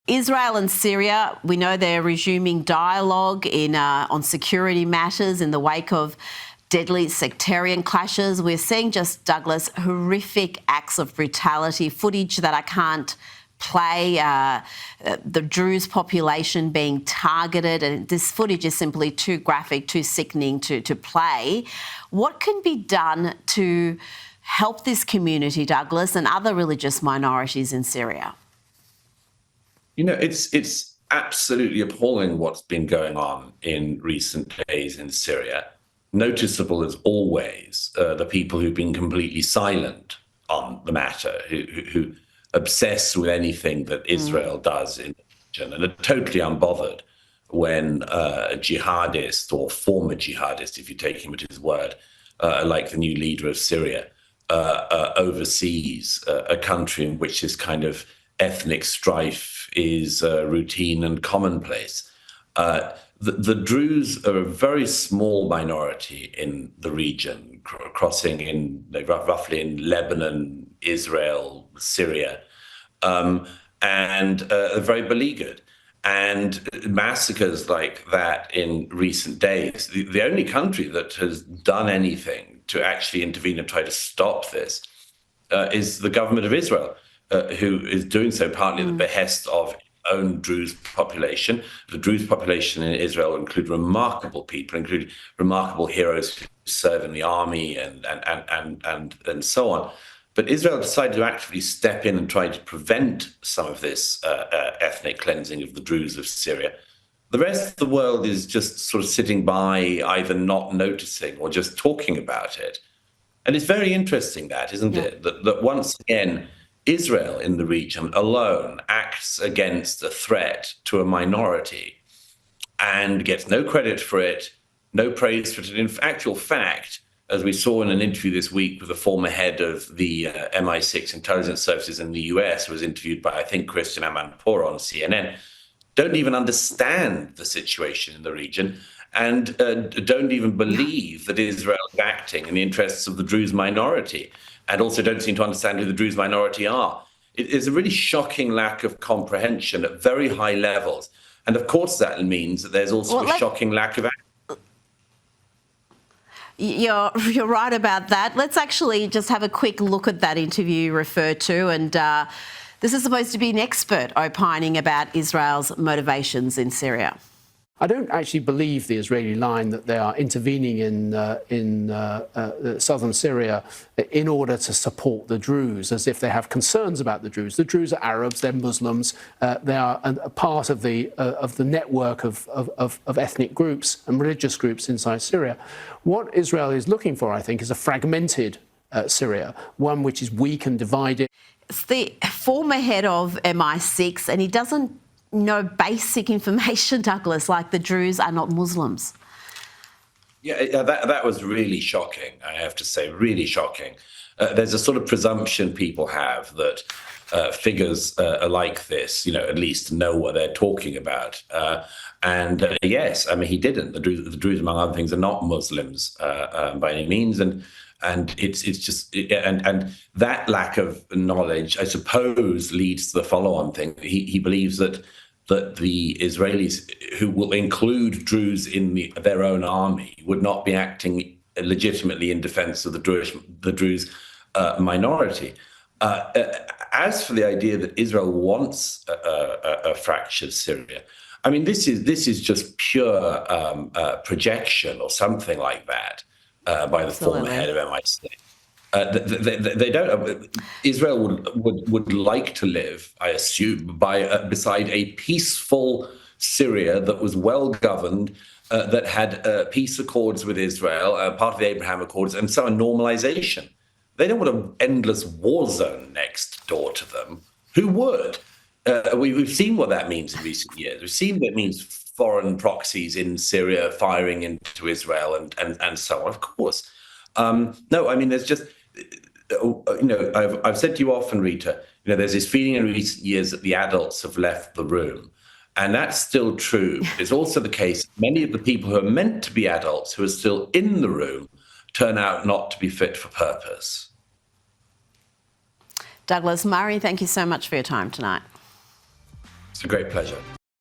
Israel and Syria, we know they're resuming dialogue on security matters in the wake of deadly sectarian clashes. We're seeing, just Douglas, horrific acts of brutality, footage that I can't play, the Druze population being targeted, and this footage is simply too graphic, too sickening to play. What can be done to help this community, Douglas, and other religious minorities in Syria? You know, it's absolutely appalling what's been going on in recent days in Syria. Noticeable as always, the people who've been completely silent on the matter, who obsess with anything that Israel does in the region and are totally unbothered when a jihadist or former jihadist, if you take him at his word, like the new leader of Syria, oversees a country in which this kind of ethnic strife is routine and commonplace. The Druze are a very small minority in the region, crossing in roughly in Lebanon, Israel, Syria, and are very beleaguered. And massacres like that in recent days, the only country that has done anything to actually intervene and try to stop this is the government of Israel, who is doing so partly at the behest of its own Druze population. The Druze population in Israel include remarkable people, include remarkable heroes who serve in the army and so on. But Israel decided to actively step in and try to prevent some of this ethnic cleansing of the Druze of Syria. The rest of the world is just sort of sitting by, either not noticing or just talking about it. And it's very interesting that, isn't it? That once again, Israel in the region alone acts against a threat to a minority and gets no credit for it, no praise for it. In actual fact, as we saw in an interview this week with the former head of the MI6 intelligence services in the US, who was interviewed by, I think, Christian Amanpour on CNN, don't even understand the situation in the region and don't even believe that Israel is acting in the interests of the Druze minority, and also don't seem to understand who the Druze minority are. It is a really shocking lack of comprehension at very high levels. And of course, that means that there's also a shocking lack of action. You're right about that. Let's actually just have a quick look at that interview you referred to. And this is supposed to be an expert opining about Israel's motivations in Syria. I don't actually believe the Israeli line that they are intervening in southern Syria in order to support the Druze, as if they have concerns about the Druze. The Druze are Arabs, they're Muslims, they are a part of the network of ethnic groups and religious groups inside Syria. What Israel is looking for, I think, is a fragmented Syria, one which is weak and divided. It's the former head of MI6, and he doesn't know basic information, Douglas, like the Druze are not Muslims. Yeah, that was really shocking, I have to say, really shocking. There's a sort of presumption people have that figures like this, at least know what they're talking about. Yes, I mean, he didn't. The Druze, among other things, are not Muslims by any means. And it's just that lack of knowledge, I suppose, leads to the follow-on thing. He believes that the Israelis, who will include Druze in their own army, would not be acting legitimately in defense of the Druze minority. As for the idea that Israel wants a fractured Syria, I mean, this is just pure projection or something like that by the former head of MI6. They don't. Israel would like to live, I assume, beside a peaceful Syria that was well governed, that had peace accords with Israel, part of the Abraham Accords, and so a normalization. They don't want an endless war zone next door to them. Who would? We've seen what that means in recent years. We've seen what it means foreign proxies in Syria firing into Israel and so on. Of course. No, I mean, there's just. I've said to you often, Rita, there's this feeling in recent years that the adults have left the room. And that's still true. It's also the case many of the people who are meant to be adults, who are still in the room, turn out not to be fit for purpose. Douglas Murray, thank you so much for your time tonight. It's a great pleasure.